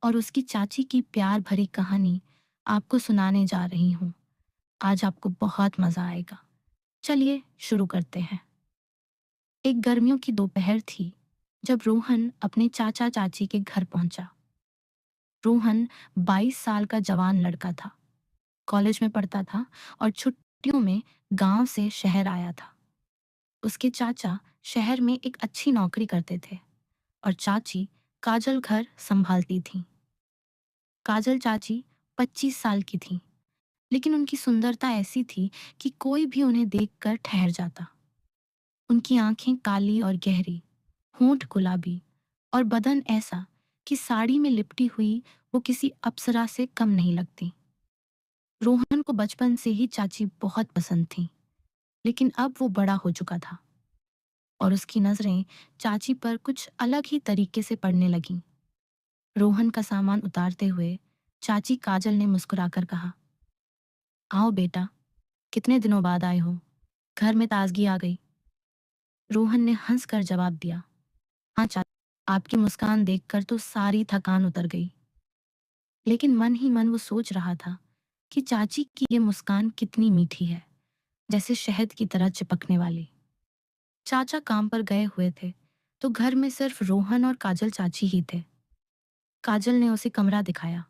और उसकी चाची की प्यार भरी कहानी आपको सुनाने जा रही हूँ। आज आपको बहुत मज़ा आएगा। चलिए शुरू करते हैं। एक गर्मियों की दोपहर थी जब रोहन अपने चाचा चाची के घर पहुंचा। रोहन 22 साल का जवान लड़का था। कॉलेज में पढ़ता था और छुट्टियों में गांव से शहर आया था। उसके चाचा शहर में एक अच्छी नौकरी करते थे और चाची काजल घर संभालती थी। काजल चाची 25 साल की थी, लेकिन उनकी सुंदरता ऐसी थी कि कोई भी उन्हें देखकर ठहर जाता। उनकी आंखें काली और गहरी, होंठ गुलाबी और बदन ऐसा कि साड़ी में लिपटी हुई वो किसी अप्सरा से कम नहीं लगती। रोहन को बचपन से ही चाची बहुत पसंद थी, लेकिन अब वो बड़ा हो चुका था और उसकी नजरें चाची पर कुछ अलग ही तरीके से पड़ने लगीं। रोहन का सामान उतारते हुए चाची काजल ने मुस्कुराकर कहा, आओ बेटा, कितने दिनों बाद आए हो। घर में ताजगी आ गई। रोहन ने हंसकर जवाब दिया, हाँ चाची, आपकी मुस्कान देखकर तो सारी थकान उतर गई। लेकिन मन ही मन वो सोच रहा था कि चाची की ये मुस्कान कितनी मीठी है, जैसे शहद की तरह चिपकने वाली। चाचा काम पर गए हुए थे, तो घर में सिर्फ रोहन और काजल चाची ही थे। काजल ने उसे कमरा दिखाया।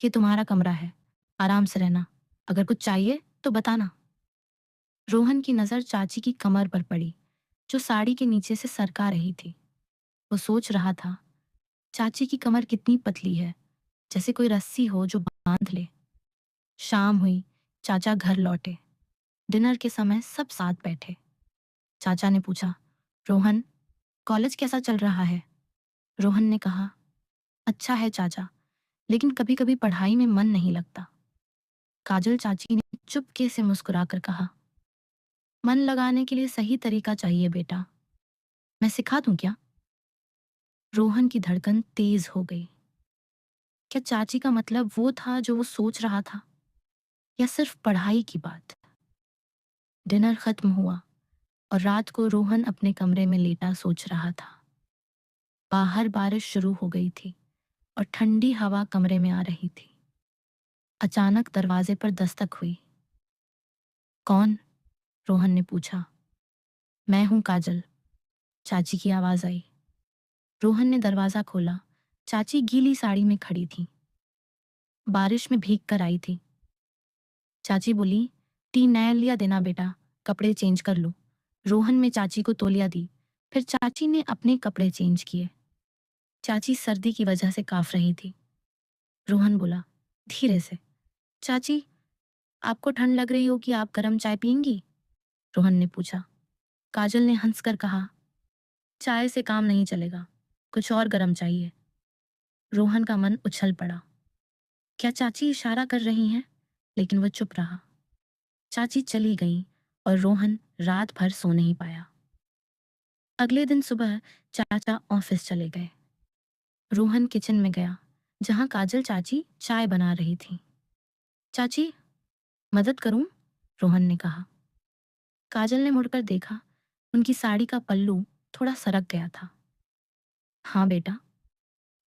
ये तुम्हारा कमरा है, आराम से रहना। अगर कुछ चाहिए तो बताना। रोहन की नजर चाची की कमर पर पड़ी, जो साड़ी के नीचे से सरका रही थी। वो सोच रहा था, चाची की कमर कितनी पतली है, जैसे कोई रस्सी हो जो बांध ले। शाम हुई, चाचा घर लौटे। डिनर के समय सब साथ बैठे। चाचा ने पूछा, रोहन, कॉलेज कैसा चल रहा है? रोहन ने कहा, अच्छा है चाचा, लेकिन कभी कभी पढ़ाई में मन नहीं लगता। काजल चाची ने चुपके से मुस्कुराकर कहा, मन लगाने के लिए सही तरीका चाहिए बेटा, मैं सिखा दूं क्या? रोहन की धड़कन तेज हो गई। क्या चाची का मतलब वो था जो वो सोच रहा था, या सिर्फ पढ़ाई की बात? डिनर खत्म हुआ और रात को रोहन अपने कमरे में लेटा सोच रहा था। बाहर बारिश शुरू हो गई थी और ठंडी हवा कमरे में आ रही थी। अचानक दरवाजे पर दस्तक हुई। कौन? रोहन ने पूछा। मैं हूं काजल, चाची की आवाज आई। रोहन ने दरवाजा खोला। चाची गीली साड़ी में खड़ी थी, बारिश में भीग कर आई थी। चाची बोली, टी नया लिया देना बेटा, कपड़े चेंज कर लो। रोहन ने चाची को तौलिया दी, फिर चाची ने अपने कपड़े चेंज किए। चाची सर्दी की वजह से कांप रही थी। रोहन बोला, धीरे से, चाची, आपको ठंड लग रही हो कि आप गर्म चाय पियेंगी? रोहन ने पूछा। काजल ने हंसकर कहा, चाय से काम नहीं चलेगा, कुछ और गर्म चाहिए। रोहन का मन उछल पड़ा। क्या चाची इशारा कर रही हैं? लेकिन वो चुप रहा। चाची चली गई और रोहन रात भर सो नहीं पाया। अगले दिन सुबह चाचा ऑफिस चले गए। रोहन किचन में गया, जहां काजल चाची चाय बना रही थी। चाची, मदद करूं? रोहन ने कहा। काजल ने मुड़कर देखा। उनकी साड़ी का पल्लू थोड़ा सरक गया था। हाँ बेटा,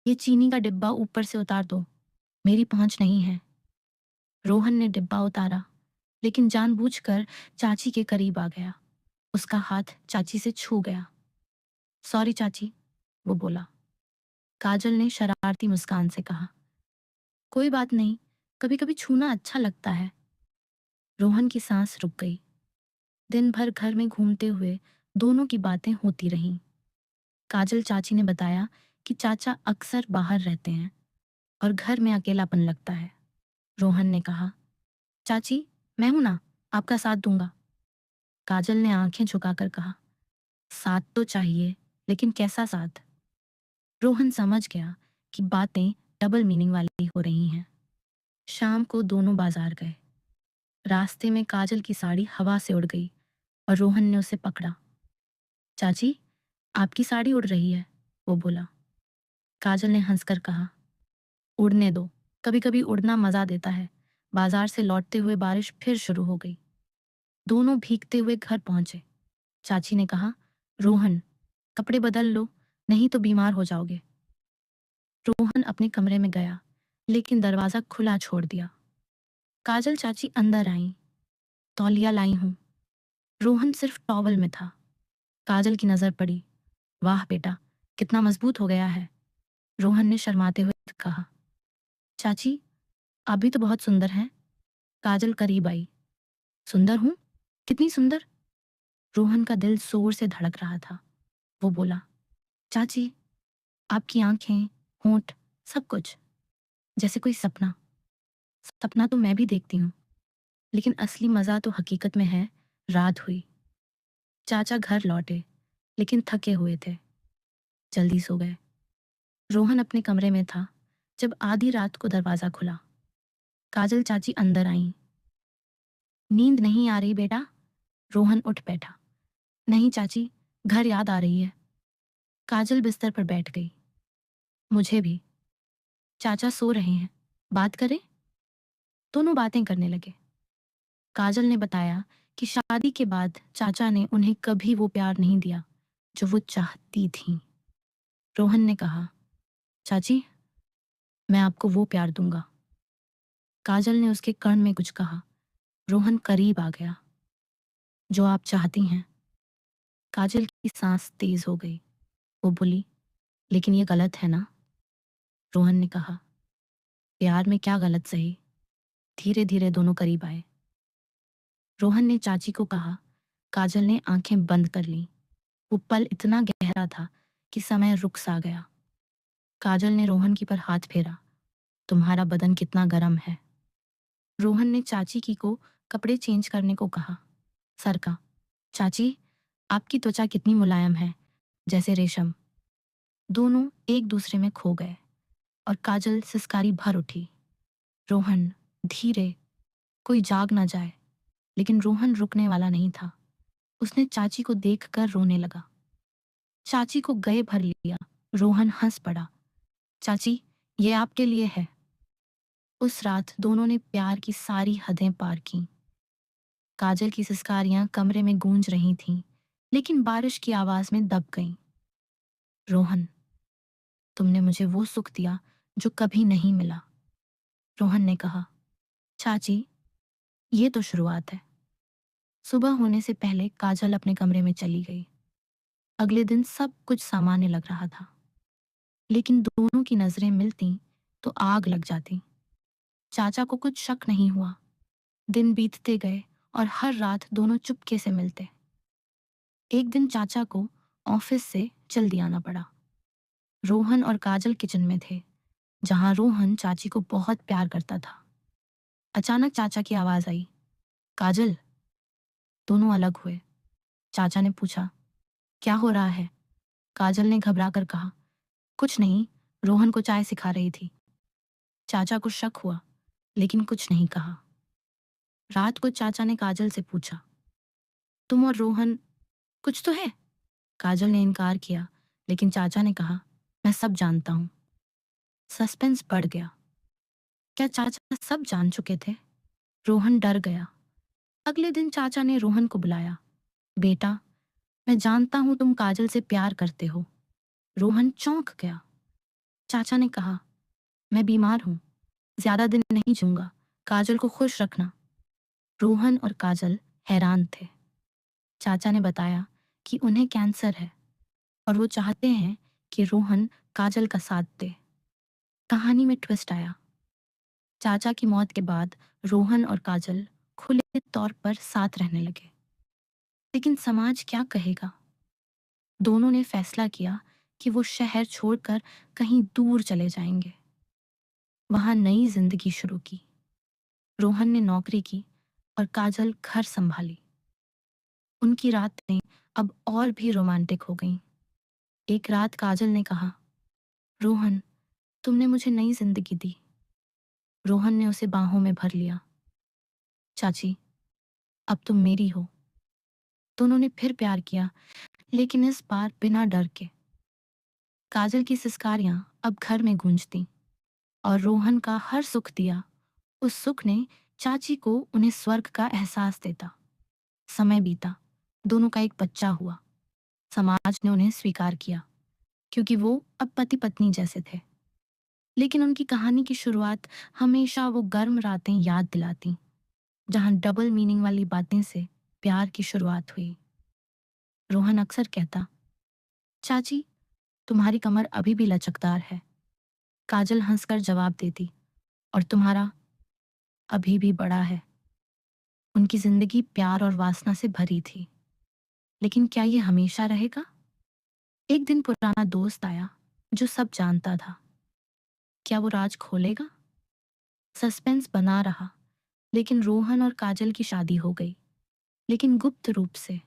ये चीनी का डिब्बा ऊपर से उतार दो, मेरी पहुंच नहीं है। रोहन ने डिब्बा उतारा, लेकिन जानबूझकर चाची के करीब आ गया। उसका हाथ चाची से छू गया। सॉरी चाची, वो बोला। काजल ने शरारती मुस्कान से कहा, कोई बात नहीं, कभी कभी छूना अच्छा लगता है। रोहन की सांस रुक गई। दिन भर घर में घूमते हुए दोनों की बातें होती रहीं। काजल चाची ने बताया कि चाचा अक्सर बाहर रहते हैं और घर में अकेलापन लगता है। रोहन ने कहा, चाची, मैं हूं ना, आपका साथ दूंगा। काजल ने आंखें झुकाकर कहा, साथ तो चाहिए, लेकिन कैसा साथ? रोहन समझ गया कि बातें डबल मीनिंग वाली हो रही हैं। शाम को दोनों बाजार गए। रास्ते में काजल की साड़ी हवा से उड़ गई और रोहन ने उसे पकड़ा। चाची, आपकी साड़ी उड़ रही है, वो बोला। काजल ने हंसकर कहा, उड़ने दो, कभी कभी उड़ना मजा देता है। बाजार से लौटते हुए बारिश फिर शुरू हो गई। दोनों भीगते हुए घर पहुंचे। चाची ने कहा, रोहन, कपड़े बदल लो, नहीं तो बीमार हो जाओगे। रोहन अपने कमरे में गया, लेकिन दरवाजा खुला छोड़ दिया। काजल चाची अंदर आई। तौलिया लाई हूँ। रोहन सिर्फ टॉवल में था। काजल की नजर पड़ी। वाह बेटा, कितना मजबूत हो गया है। रोहन ने शर्माते हुए कहा। चाची, आप भी तो बहुत सुंदर हैं। काजल करीब आई। सुंदर हूँ? कितनी सुंदर? रोहन का दिल जोर से धड़क रहा था। वो बोला, चाची, आपकी आंखें, होंठ, सब कुछ जैसे कोई सपना। सपना तो मैं भी देखती हूँ, लेकिन असली मजा तो हकीकत में है। रात हुई। चाचा घर लौटे, लेकिन थके हुए थे। जल्दी सो गए। रोहन अपने कमरे में था जब आधी रात को दरवाजा खुला। काजल चाची अंदर आईं। नींद नहीं आ रही बेटा? रोहन उठ बैठा। नहीं चाची, घर याद आ रही है। काजल बिस्तर पर बैठ गई। मुझे भी। चाचा सो रहे हैं, बात करें? दोनों बातें करने लगे। काजल ने बताया कि शादी के बाद चाचा ने उन्हें कभी वो प्यार नहीं दिया जो वो चाहती थी। रोहन ने कहा, चाची, मैं आपको वो प्यार दूंगा। काजल ने उसके कान में कुछ कहा। रोहन करीब आ गया। जो आप चाहती हैं। काजल की सांस तेज हो गई। वो बोली, लेकिन ये गलत है ना? रोहन ने कहा, प्यार में क्या गलत सही। धीरे धीरे दोनों करीब आए। रोहन ने चाची को कहा। काजल ने आंखें बंद कर ली। वो पल इतना गहरा था कि समय रुक सा गया। काजल ने रोहन की पर हाथ फेरा। तुम्हारा बदन कितना गर्म है। रोहन ने चाची की को कपड़े चेंज करने को कहा। सर का, चाची, आपकी त्वचा कितनी मुलायम है, जैसे रेशम। दोनों एक दूसरे में खो गए और काजल सिसकारी भर उठी। रोहन, धीरे, कोई जाग ना जाए। लेकिन रोहन रुकने वाला नहीं था। उसने चाची को देखकर रोने लगा। चाची को गले भर लिया। रोहन हंस पड़ा। चाची, ये आपके लिए है। उस रात दोनों ने प्यार की सारी हदें पार की। काजल की सिसकारियां कमरे में गूंज रही थीं, लेकिन बारिश की आवाज में दब गईं। रोहन, तुमने मुझे वो सुख दिया जो कभी नहीं मिला। रोहन ने कहा। चाची, ये तो शुरुआत है। सुबह होने से पहले काजल अपने कमरे में चली गई। अगले दिन सब कुछ सामान्य लग रहा था, लेकिन दोनों की नजरें मिलती तो आग लग जाती। चाचा को कुछ शक नहीं हुआ। दिन बीतते गए और हर रात दोनों चुपके से मिलते। एक दिन चाचा को ऑफिस से जल्दी आना पड़ा। रोहन और काजल किचन में थे, जहां रोहन चाची को बहुत प्यार करता था। अचानक चाचा की आवाज आई, काजल। दोनों अलग हुए। चाचा ने पूछा, क्या हो रहा है? काजल ने घबरा कर कहा, कुछ नहीं, रोहन को चाय सिखा रही थी। चाचा को शक हुआ, लेकिन कुछ नहीं कहा। रात को चाचा ने काजल से पूछा, तुम और रोहन कुछ तो है? काजल ने इनकार किया, लेकिन चाचा ने कहा, मैं सब जानता हूं। सस्पेंस बढ़ गया। क्या चाचा सब जान चुके थे? रोहन डर गया। अगले दिन चाचा ने रोहन को बुलाया। बेटा, मैं जानता हूं तुम काजल से प्यार करते हो। रोहन चौंक गया। चाचा ने कहा, मैं बीमार हूं, ज्यादा दिन नहीं जीऊंगा, काजल को खुश रखना। रोहन और काजल हैरान थे। चाचा ने बताया कि उन्हें कैंसर है और वो चाहते हैं कि रोहन काजल का साथ दे। कहानी में ट्विस्ट आया। चाचा की मौत के बाद रोहन और काजल खुले तौर पर साथ रहने लगे। लेकिन समाज क्या कहेगा? दोनों ने फैसला किया कि वो शहर छोड़कर कहीं दूर चले जाएंगे। वहां नई जिंदगी शुरू की। रोहन ने नौकरी की और काजल घर संभाली। उनकी रातें अब और भी रोमांटिक हो गईं। एक रात काजल ने कहा, रोहन, तुमने मुझे नई जिंदगी दी। रोहन ने उसे बाहों में भर लिया। चाची, अब तुम मेरी हो। दोनों ने फिर प्यार किया, लेकिन इस बार बिना डर के। काजल की सिसकारियां अब घर में गूंजती और रोहन का हर सुख दिया। उस सुख ने चाची को उन्हें स्वर्ग का एहसास देता। समय बीता। दोनों का एक बच्चा हुआ। समाज ने उन्हें स्वीकार किया, क्योंकि वो अब पति पत्नी जैसे थे। लेकिन उनकी कहानी की शुरुआत हमेशा वो गर्म रातें याद दिलाती, जहाँ डबल मीनिंग वाली बातें से प्यार की शुरुआत हुई। रोहन अक्सर कहता, चाची, तुम्हारी कमर अभी भी लचकदार है। काजल हंसकर जवाब देती, और तुम्हारा अभी भी बड़ा है। उनकी जिंदगी प्यार और वासना से भरी थी, लेकिन क्या ये हमेशा रहेगा? एक दिन पुराना दोस्त आया जो सब जानता था। क्या वो राज खोलेगा? सस्पेंस बना रहा, लेकिन रोहन और काजल की शादी हो गई, लेकिन गुप्त रूप से।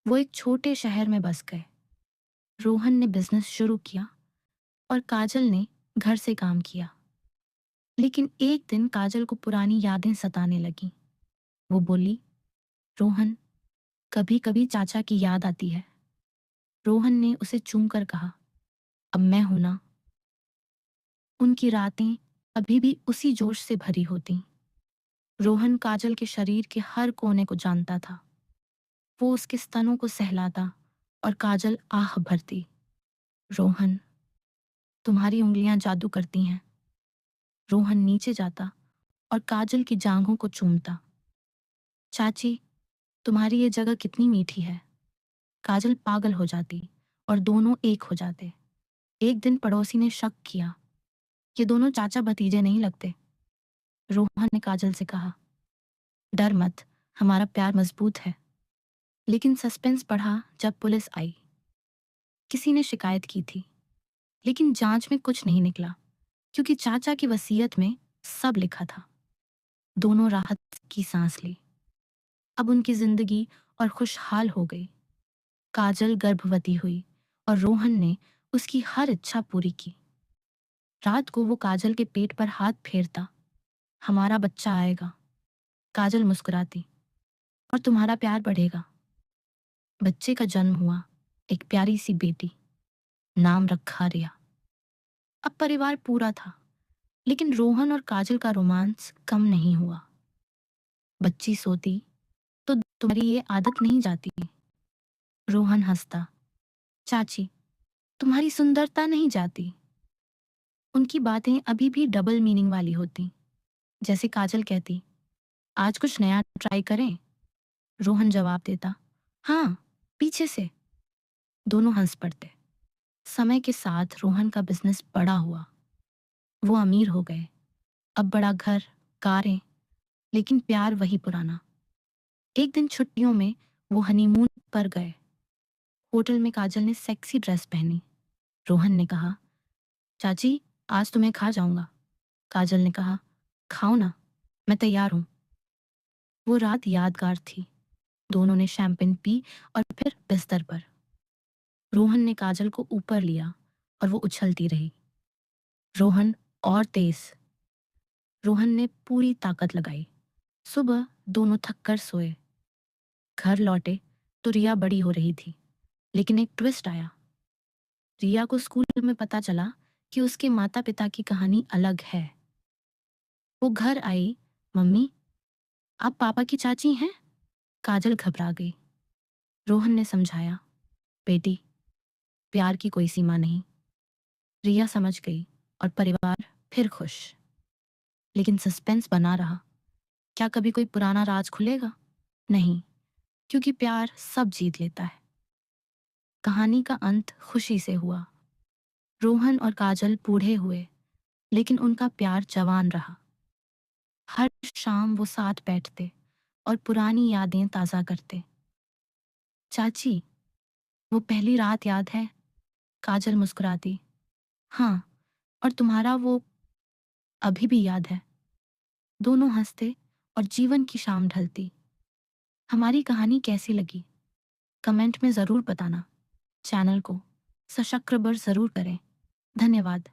वो एक छोटे शहर में बस गए। रोहन ने बिजनेस शुरू किया और काजल ने घर से काम किया। लेकिन एक दिन काजल को पुरानी यादें सताने लगीं। वो बोली, रोहन, कभी कभी चाचा की याद आती है। रोहन ने उसे चूम कर कहा, अब मैं हूं ना। उनकी रातें अभी भी उसी जोश से भरी होती। रोहन काजल के शरीर के हर कोने को जानता था। वो उसके स्तनों को सहलाता और काजल आह भरती, रोहन, तुम्हारी उंगलियां जादू करती हैं। रोहन नीचे जाता और काजल की जांघों को चूमता। चाची, तुम्हारी ये जगह कितनी मीठी है। काजल पागल हो जाती और दोनों एक हो जाते। एक दिन पड़ोसी ने शक किया, ये दोनों चाचा भतीजे नहीं लगते। रोहन ने काजल से कहा, डर मत, हमारा प्यार मजबूत है। लेकिन सस्पेंस बढ़ा जब पुलिस आई। किसी ने शिकायत की थी, लेकिन जांच में कुछ नहीं निकला, क्योंकि चाचा की वसीयत में सब लिखा था। दोनों राहत की सांस ली। अब उनकी जिंदगी और खुशहाल हो गई। काजल गर्भवती हुई और रोहन ने उसकी हर इच्छा पूरी की। रात को वो काजल के पेट पर हाथ फेरता, हमारा बच्चा आएगा। काजल मुस्कुराती, और तुम्हारा प्यार बढ़ेगा। बच्चे का जन्म हुआ, एक प्यारी सी बेटी। नाम रखा रिया। अब परिवार पूरा था, लेकिन रोहन और काजल का रोमांस कम नहीं हुआ। बच्ची सोती तो तुम्हारी ये आदत नहीं जाती। रोहन हंसता, चाची, तुम्हारी सुंदरता नहीं जाती। उनकी बातें अभी भी डबल मीनिंग वाली होती। जैसे काजल कहती, आज कुछ नया ट्राई करें। रोहन जवाब देता, हाँ, पीछे से। दोनों हंस पड़ते। समय के साथ रोहन का बिजनेस बड़ा हुआ। वो अमीर हो गए। अब बड़ा घर, कारें, लेकिन प्यार वही पुराना। एक दिन छुट्टियों में वो हनीमून पर गए। होटल में काजल ने सेक्सी ड्रेस पहनी। रोहन ने कहा, चाची, आज तुम्हें खा जाऊंगा। काजल ने कहा, खाओ ना, मैं तैयार हूं। वो रात यादगार थी। दोनों ने शैंपेन पी और फिर बिस्तर पर। रोहन ने काजल को ऊपर लिया और वो उछलती रही। रोहन और तेज। रोहन ने पूरी ताकत लगाई। सुबह दोनों थक कर सोए। घर लौटे तो रिया बड़ी हो रही थी, लेकिन एक ट्विस्ट आया। रिया को स्कूल में पता चला कि उसके माता पिता की कहानी अलग है। वो घर आई, मम्मी, आप पापा की चाची हैं? काजल घबरा गई। रोहन ने समझाया, बेटी, प्यार की कोई सीमा नहीं। रिया समझ गई और परिवार फिर खुश। लेकिन सस्पेंस बना रहा। क्या कभी कोई पुराना राज खुलेगा? नहीं, क्योंकि प्यार सब जीत लेता है। कहानी का अंत खुशी से हुआ। रोहन और काजल बूढ़े हुए, लेकिन उनका प्यार जवान रहा। हर शाम वो साथ बैठते और पुरानी यादें ताज़ा करते। चाची, वो पहली रात याद है? काजल मुस्कुराती, हाँ, और तुम्हारा वो अभी भी याद है। दोनों हंसते और जीवन की शाम ढलती। हमारी कहानी कैसी लगी? कमेंट में ज़रूर बताना। चैनल को सब्सक्राइब ज़रूर करें। धन्यवाद।